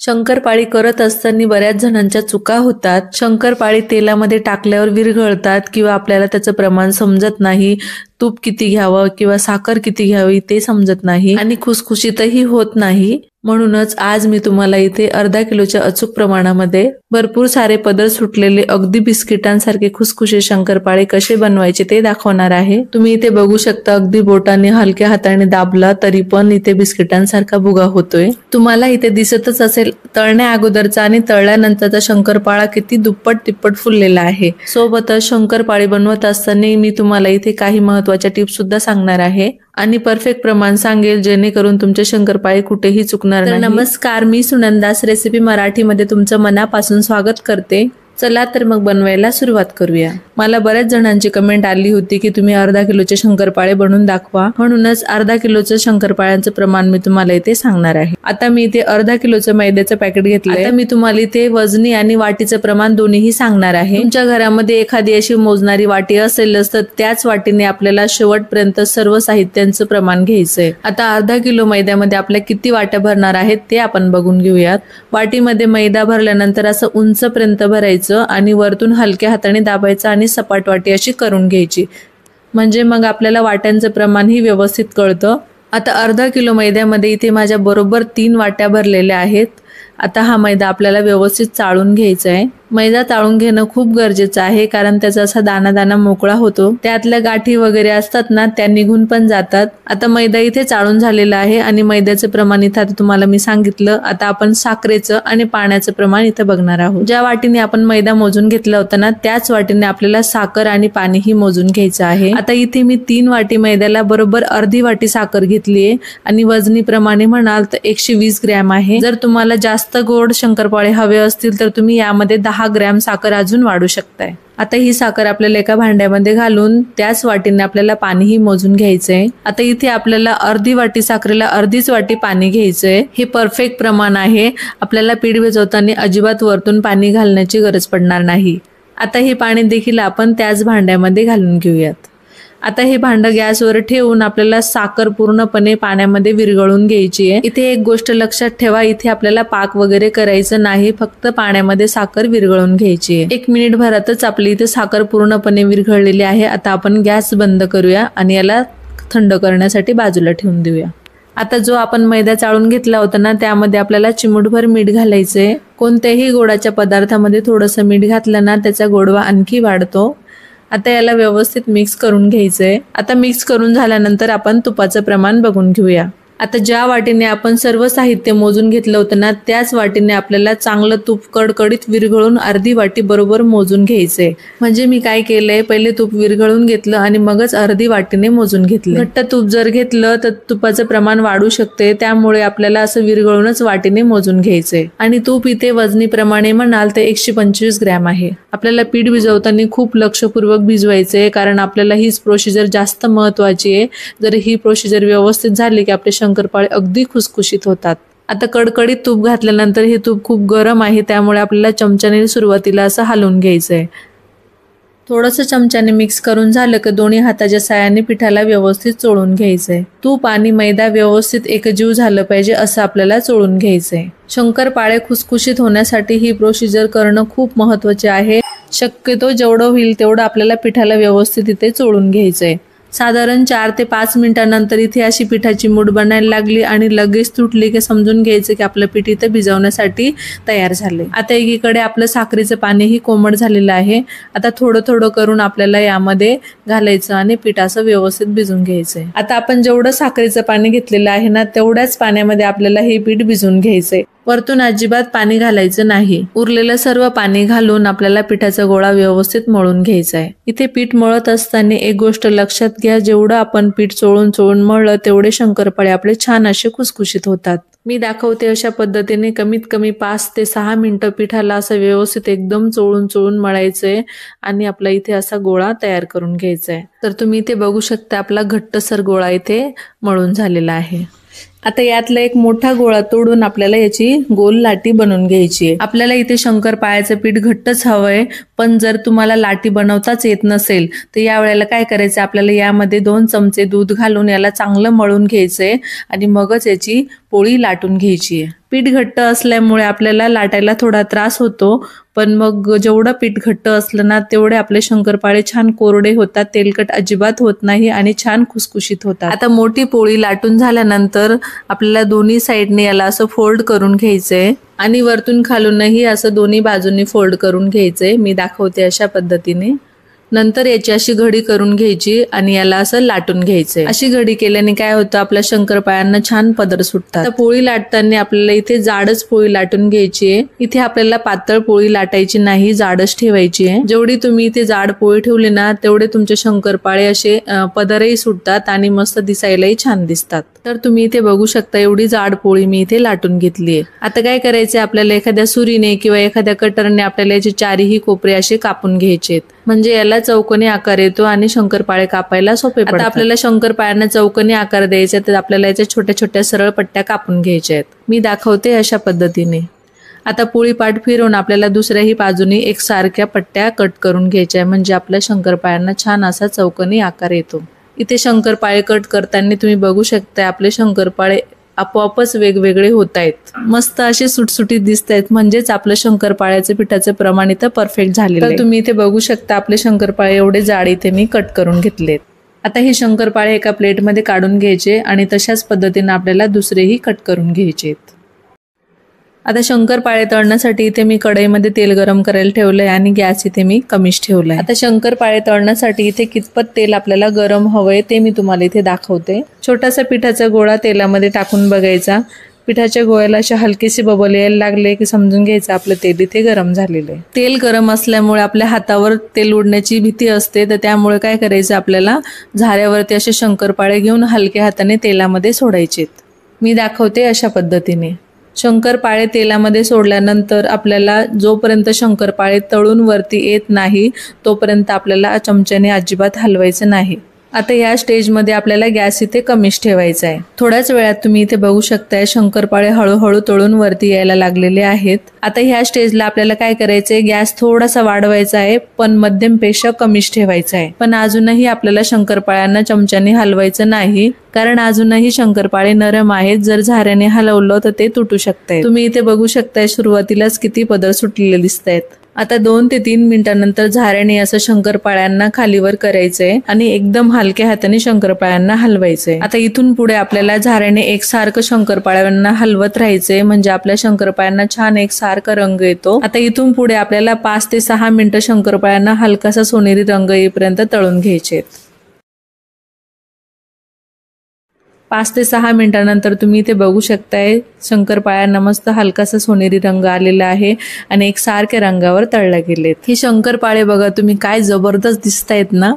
शंकरपाळी करत असताना बऱ्याच जणांच्या चुका होतात। शंकरपाळी तेलामध्ये टाकल्यावर विरघळतात किंवा आपल्याला त्याचं प्रमाण समजत नाही, तूप किती घ्यावं किंवा साखर किती घ्यावी ते समजत नाही आणि खुसखुशीतही होत नाही। म्हणूनच आज मी तुम्हाला इथे अर्धा किलोच्या अचूक प्रमाणामध्ये भरपूर सारे पदर सुटलेले अगदी बिस्किटांसारखे खुसखुशीत शंकरपाळे कसे बनवायचे ते दाखवणार आहे। तुम्ही इथे बघू शकता अगदी बोटाने हलक्या हाताने दाबला तरी पण इथे बिस्किटांसारखा भुगा होतोय। तुम्हाला इथे दिसतच असेल तळण्या अगोदरचा आणि तळल्यानंतरचा शंकरपाळा किती दुप्पट तिप्पट फुललेला आहे। सोबतच शंकरपाळी बनवत असताना मी तुम्हाला इथे काही महत्त्वाच्या टिप्स सुद्धा सांगणार आहे आणि परफेक्ट प्रमाण सांगेल जेणेकरून तुमचे शंकरपाळे कुठेही चुकणार नाही। नमस्कार, मी सुनंदास रेसिपी मराठीमध्ये तुमचं मनापासून स्वागत करते। चला तर मग बनवायला सुरुवात करूया। मला बऱ्याच जणांची कमेंट आली होती की तुम्ही अर्धा किलोचे शंकरपाळे बनवून दाखवा, म्हणूनच अर्धा किलोचं शंकरपाळ्यांचं प्रमाण मी तुम्हाला इथे सांगणार आहे। आता मी इथे अर्धा किलोचं मैद्याचं पॅकेट घेतलंय। आता मी तुम्हाला इथे वजनी आणि वाटीचं प्रमाण दोन्हीही सांगणार आहे। तुमच्या घरामध्ये एखादी अशी मोजणारी वाटी असेलच तर त्याच वाटीने आपल्याला शेवटपर्यंत सर्व साहित्यांचं प्रमाण घ्यायचंय। आता अर्धा किलो मैद्यामध्ये आपल्या किती वाट्या भरणार आहेत ते आपण बघून घेऊयात। वाटीमध्ये मैदा भरल्यानंतर असं उंचपर्यंत भरायचं आणि वरतून हलक्या हाताने दाबायचं आणि सपाट वाटी अशी करून घ्यायची, म्हणजे मग आपल्याला वाट्यांचं प्रमाण ही व्यवस्थित कळतं। आता अर्धा किलो मैद्यामध्ये इथे माझ्या बरोबर 3 वाट्या भरलेल्या आहेत। आता हा मैदा आपल्याला व्यवस्थित चाळून घ्यायचा आहे। मैदा चाळून घेणं खूप गरजेचं आहे कारण त्याचा असा दाना दाना मोकळा होतो, त्यातल्या गाठी वगैरे असतात ना त्या निघून पण जातात। आता मैदा इथे चाळून झालेला आहे आणि मैद्याचं प्रमाण इथे आता तुम्हाला मी सांगितलं। आता आपण साखरेचं आणि पाण्याचं प्रमाण इथे बघणार आहोत। ज्या वाटीने आपण मैदा मोजून घेतला होता ना त्याच वाटीने आपल्याला साखर आणि पाणीही मोजून घ्यायचं आहे। आता इथे मी 3 वाटी मैद्याला बरोबर अर्धी वाटी साखर घेतलीये आणि वजनी प्रमाणे म्हणाल तर 120 ग्रॅम आहे। जर तुम्हाला जास्त गोड शंकरपाळे हवे असतील तर तुम्ही यामध्ये 10 ग्रॅम साखर अजून वाढू शकताय। आता ही साखर आपल्याला एका भांड्यामध्ये घालून त्याच वाटीने आपल्याला पाणीही मोजून घ्यायचंय। आता इथे आपल्याला अर्धी वाटी साखरेला अर्धीच वाटी पाणी घ्यायचंय। हे परफेक्ट प्रमाण आहे। आपल्याला पीठ भिजवताना अजिबात वरतून पाणी घालण्याची गरज पडणार नाही। आता हे पाणी देखील आपण त्याच भांड्यामध्ये घालून घेऊयात। आता हे भांड गॅसवर ठेवून आपल्याला साखर पूर्णपणे पाण्यामध्ये विरघळून घ्यायची आहे। इथे एक गोष्ट लक्षात ठेवा, इथे आपल्याला पाक वगैरे करायचं नाही, फक्त पाण्यामध्ये साखर विरघळून घ्यायची आहे। 1 मिनिट भरातच आपली इथे साखर पूर्णपणे विरघळलेली आहे। आता आपण गॅस बंद करूया आणि याला थंड करण्यासाठी बाजूला ठेवून देऊया। आता जो आपण मैदा चाळून घेतला होता ना त्यामध्ये आपल्याला चिमूटभर मीठ घालायचंय। कोणत्याही गोडाच्या पदार्थामध्ये थोडंसं मीठ घातलं ना त्याचा गोडवा आणखी वाढतो। आता याला व्यवस्थित मिक्स करून घ्यायचंय। आता मिक्स करून झाल्यानंतर आपण तुपाचं प्रमाण बघून घेऊया। आता ज्या वाटीने आपण सर्व साहित्य मोजून घेतलं होतं ना त्याच वाटीने आपल्याला चांगलं तूप कडकडीत विरघळून अर्धी वाटी बरोबर मोजून घ्यायचंय। म्हणजे मी काय केलंय, पहिले तूप विरघळून घेतलं आणि मगच अर्धी वाटीने मोजून घेतलं। घट्ट तूप जर घेतलं तर तुपाचं प्रमाण वाढू शकते, त्यामुळे आपल्याला असं विरघळूनच वाटीने मोजून घ्यायचंय। आणि तूप इथे वजनी प्रमाणे म्हणाल तर 125 ग्रॅम आहे। आपल्याला पीठ भिजवताना खूप लक्षपूर्वक भिजवायचंय कारण आपल्याला हीच प्रोसिजर जास्त महत्वाची आहे। जर ही प्रोसिजर व्यवस्थित झाली की आपले शंकरपाळे अगदी खुसखुशीत होतात। आता कडकडीत तूप घातल्यानंतर हे तूप खूप गरम आहे, त्यामुळे आपल्याला चमच्याने सुरुवातीला असं हलवून घ्यायचंय। थोडंसं चमच्याने मिक्स करून झालं की दोन्ही हाताच्या साहाय्याने पिठाला व्यवस्थित चोळून घ्यायचंय। तूप आणि मैदा व्यवस्थित एकजीव झालं पाहिजे असं आपल्याला चोळून घ्यायचंय। शंकरपाळे खुसखुशीत होण्यासाठी ही प्रोसिजर करणं खूप महत्त्वाचे आहे। शक्यतो जेवढं होईल तेवढं आपल्याला पिठाला व्यवस्थित इथे चोळून घ्यायचंय। साधारण 4 ते 5 मिनिटांनंतर इथे अशी पिठाची मूठ बनायला लागली आणि लगेच तुटली की समजून घ्यायचं की आपलं पीठ इथे भिजवण्यासाठी तयार झाले। आता एकीकडे आपलं साखरेचं पाणीही कोमट झालेलं आहे। आता थोडं थोडं करून आपल्याला यामध्ये घालायचं आणि पीठ असं व्यवस्थित भिजून घ्यायचंय। आता आपण जेवढं साखरेचं पाणी घेतलेलं आहे ना तेवढ्याच पाण्यामध्ये आपल्याला हे पीठ भिजून घ्यायचंय। वरतून अजिबात पाणी घालायचं नाही। उरलेलं सर्व पाणी घालून आपल्याला पिठाचा गोळा व्यवस्थित मळून घ्यायचा आहे। इथे पीठ मळत असताना एक गोष्ट लक्षात घ्या, जेवढं आपण पीठ चोळून चोळून मळलं तेवढे शंकरपाळे आपले छान असे खुसखुशीत होतात। मी दाखवते अशा पद्धतीने कमीत कमी 5 ते 6 मिनिटं पिठाला असं व्यवस्थित एकदम चोळून चोळून मळायचंय आणि आपला इथे असा गोळा तयार करून घ्यायचा आहे। तर तुम्ही इथे बघू शकता आपला घट्टसर गोळा इथे मळून झालेला आहे। आता यातला एक मोठा गोळा तोडून आपल्याला याची गोल लाटी बनवून घ्यायची आहे। आपल्याला इथे शंकरपाळ्याचं पीठ घट्टच हवंय, पण जर तुम्हाला लाटी बनवताच येत नसेल तर या वेळेला काय करायचं, आपल्याला यामध्ये 2 चमचे दूध घालून याला चांगलं मळून घ्यायचंय आणि मगच याची पोळी लाटून घ्यायची आहे। पीठ घट्ट असल्यामुळे आपल्याला लाटायला थोडा त्रास होतो, पण मग जेवढं पीठ घट्ट असलं ना तेवढे आपले शंकरपाळे छान कोरडे होतात, तेलकट अजिबात होत नाही आणि छान खुसखुशीत होतात। आता मोठी पोळी लाटून झाल्यानंतर आपल्याला दोन्ही साईडने याला असं फोल्ड करून घ्यायचंय आणि वरतून खालूनही असं दोन्ही बाजूंनी फोल्ड करून घ्यायचंय। मी दाखवते अशा पद्धतीने। नंतर याची अशी घडी करून घ्यायची आणि याला असं लाटून घ्यायचंय। अशी घडी केल्याने काय होतं, आपल्या शंकरपाळ्यांना छान पदर सुटतात। पोळी लाटताना आपल्याला इथे जाडच पोळी लाटून घ्यायची आहे। इथे आपल्याला पातळ पोळी लाटायची नाही, जाडच ठेवायची आहे। जेवढी तुम्ही इथे जाड पोळी ठेवली ना तेवढे तुमचे शंकरपाळे असे पदरही सुटतात आणि मस्त दिसायलाही छान दिसतात। तर तुम्ही इथे बघू शकता एवढी जाड पोळी मी इथे लाटून घेतली आहे। आता काय करायचंय, आपल्याला एखाद्या सुरीने किंवा एखाद्या कटरने आपल्याला याचे चारही कोपरे असे कापून घ्यायचे, म्हणजे याला चौकोनी आकार येतो आणि शंकरपाळे कापायला सोपे पडतात। आता आपल्याला शंकरपाळ्यांना चौकोनी आकार द्यायचा, तर आपल्याला याच्या छोट्या छोट्या सरळ पट्ट्या कापून घ्यायच्या आहेत। मी दाखवते अशा पद्धतीने। आता पोळी पाठ फिरवून आपल्याला दुसऱ्याही बाजूनी एकसारख्या पट्ट्या कट करून घ्यायच्या, म्हणजे आपल्या शंकरपाळ्यांना छान असा चौकोनी आकार येतो। इथे शंकरपाळे कट करताना तुम्ही बघू शकता आपले शंकरपाळे आपोआपच वेगवेगळे होत आहेत, मस्त असे सुटसुटीत दिसत आहेत, म्हणजेच आपलं शंकरपाळ्याचं पिठाचं प्रमाण इथं परफेक्ट झालेलं आहे। तुम्ही इथे बघू शकता आपले शंकरपाळे एवढे जाड इथे मी कट करून घेतलेत। आता हे शंकरपाळे एका प्लेटमध्ये काढून घ्यायचे आणि तशाच पद्धतीने आपल्याला दुसरेही कट करून घ्यायचे। आता शंकरपाळे तळण्यासाठी इथे मी कढईमध्ये तेल गरम करायला ठेवलंय आणि गॅस इथे मी कमीच ठेवलाय। आता शंकरपाळे तळण्यासाठी इथे कितपत तेल आपल्याला गरम हवंय ते मी तुम्हाला इथे दाखवते। छोटासा पिठाचा गोळा तेलामध्ये टाकून बघायचा, पिठाच्या गोळ्याला असे हलकेसे बबल यायला लागले की समजून घ्यायचं आपलं तेल इथे गरम झालेलं आहे। तेल गरम असल्यामुळे आपल्या हातावर तेल उडण्याची भीती असते, तर त्यामुळे काय करायचं, आपल्याला झाऱ्यावरती असे शंकरपाळे घेऊन हलक्या हाताने तेलामध्ये सोडायचे। मी दाखवते अशा पद्धतीने। शंकरपाळे तेलामध्ये सोडल्यानंतर आपल्याला जोपर्यंत शंकरपाळे तळून वरती येत नाही तोपर्यंत आपल्याला चमच्याने अजिबात हलवायचं नाही। आता या स्टेजमध्ये आपल्याला गॅस इथे कमीच ठेवायचा आहे। थोड्याच वेळात तुम्ही इथे बघू शकताय शंकरपाळे हळूहळू तळून वरती यायला लागलेले आहेत। आता ह्या स्टेजला आपल्याला काय करायचंय, गॅस थोडासा वाढवायचा आहे, पण मध्यमपेक्षा कमीच ठेवायचा आहे। पण अजूनही आपल्याला शंकरपाळ्यांना चमच्याने हलवायचं नाही, कारण अजूनही शंकरपाळे नरम आहेत, जर झाऱ्याने हलवलं तर ते तुटू शकतात। तुम्ही इथे बघू शकताय सुरुवातीलाच किती पदर सुटलेले दिसत आहेत। आता 2 ते 3 मिनिटांनंतर झाऱ्याने असं शंकरपाळ्यांना खालीवर करायचंय आणि एकदम हलक्या हाताने शंकरपाळ्यांना हलवायचंय। आता इथून पुढे आपल्याला झाऱ्याने एकसारखं शंकरपाळ्यांना हलवत राहायचंय, म्हणजे आपल्या शंकरपाळ्यांना छान एकसारखा रंग येतो। आता इथून पुढे आपल्याला 5 ते 6 मिनिटं शंकरपाळ्यांना हलकासा सोनेरी रंग येईपर्यंत तळून घ्यायचे। 5 ते 6 मिनिटांनंतर तुम्ही इथे बघू शकताय शंकरपाळ्यांना मस्त हलकासा सोनेरी रंग आलेला आहे आणि एक सारख्या रंगावर तळले गेलेत। हे शंकरपाळे बघा तुम्ही काय जबरदस्त दिसतायत ना,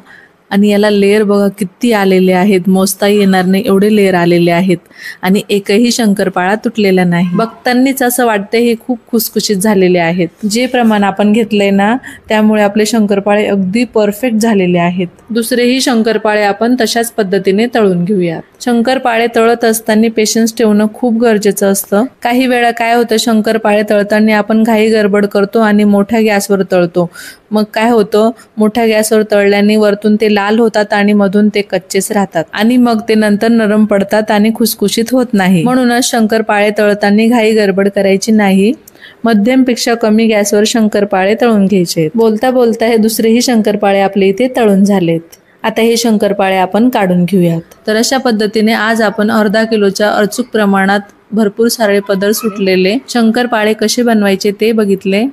आणि याला लेयर बघा किती आलेले आहेत, मोजता येणार नाही एवढे लेयर आलेले आहेत आणि एकही शंकरपाळा तुटलेला नाही। बघतांनीच असं वाटतंय हे खूप खुसखुशीत झालेले आहेत। जे प्रमाण आपण घेतलंय ना त्यामुळे आपले शंकरपाळे अगदी परफेक्ट झालेले आहेत। दुसरेही शंकरपाळे आपण तशाच पद्धतीने तळून घेऊयात। शंकरपाळे तळत असताना पेशन्स ठेवणं खूप गरजेचं असतं। काही वेळा काय होतं, शंकरपाळे तळताना आपण घाई गडबड करतो आणि मोठ्या गॅसवर तळतो, मग काय होतं, मोठ्या गॅसवर तळल्याने वरतून ते लाल होतात आणि मधून ते कच्चेच राहतात आणि मग ते नंतर नरम पडतात आणि खुसखुशीत होत नाही। म्हणूनच शंकरपाळे तळताना घाई गडबड करायची नाही, मध्यमपेक्षा कमी गॅसवर शंकरपाळे तळून घ्यायचे। बोलता बोलता हे दुसरेही शंकरपाळे आपले इथे तळून झालेत। आता हे शंकरपाळे आपण काढून घेऊयात। तर अशा पद्धतीने आज आपण अर्धा किलोच्या अचूक प्रमाणात भरपूर सारे पदर सुटलेले शंकरपाळे कसे बनवायचे ते बघितले।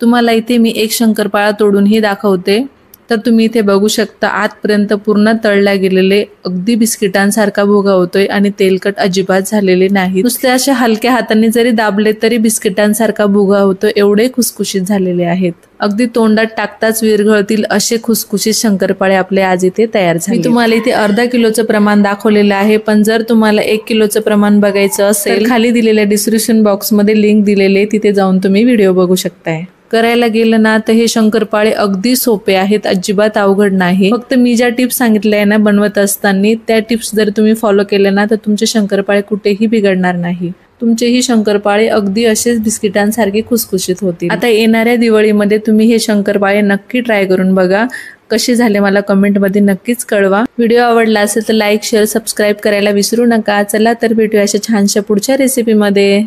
तुम्हाला इथे मी एक शंकरपाळा तोडूनही दाखवते, तर तुम्ही इथे बघू शकता आतपर्यंत पूर्ण तळल्या गेलेले अगदी बिस्किटांसारखा भुगा होतोय आणि तेलकट अजिबात झालेले नाही। नुसते अशा हलक्या हाताने जरी दाबले तरी बिस्किटांसारखा भुगा होतो, एवढे खुसखुशीत झालेले आहेत। अगदी तोंडात टाकताच विरघळतील असे खुसखुशीत शंकरपाळे आपले आज इथे तयार झाले। मी तुम्हाला इथे अर्धा किलोचं प्रमाण दाखवलेलं आहे, पण जर तुम्हाला 1 किलोचं प्रमाण बघायचं असेल तर खाली दिलेल्या डिस्क्रिप्शन बॉक्समध्ये लिंक दिलेली आहे, तिथे जाऊन तुम्ही व्हिडिओ बघू शकताय। करायला गेलं ना तर हे शंकरपाळे अगदी सोपे आहेत, अजिबात अवघड नाही। फक्त मी ज्या टिप्स सांगितल्या ना बनवत असताना त्या टिप्स जर तुम्ही फॉलो केले ना तर तुमचे शंकरपाळे कुठेही बिघडणार नाही। तुमचेही शंकरपाळे अगदी असेच बिस्किटांसारखे खुसखुशीत होतील। आता येणाऱ्या दिवाळीमध्ये तुम्ही हे शंकरपाळे नक्की ट्राय करून बघा, कसे झाले मला कमेंटमध्ये नक्कीच कळवा। व्हिडिओ आवडला असेल तर लाईक शेअर सबस्क्राईब करायला विसरू नका। चला तर भेटूया अशा छानशा पुढच्या रेसिपीमध्ये।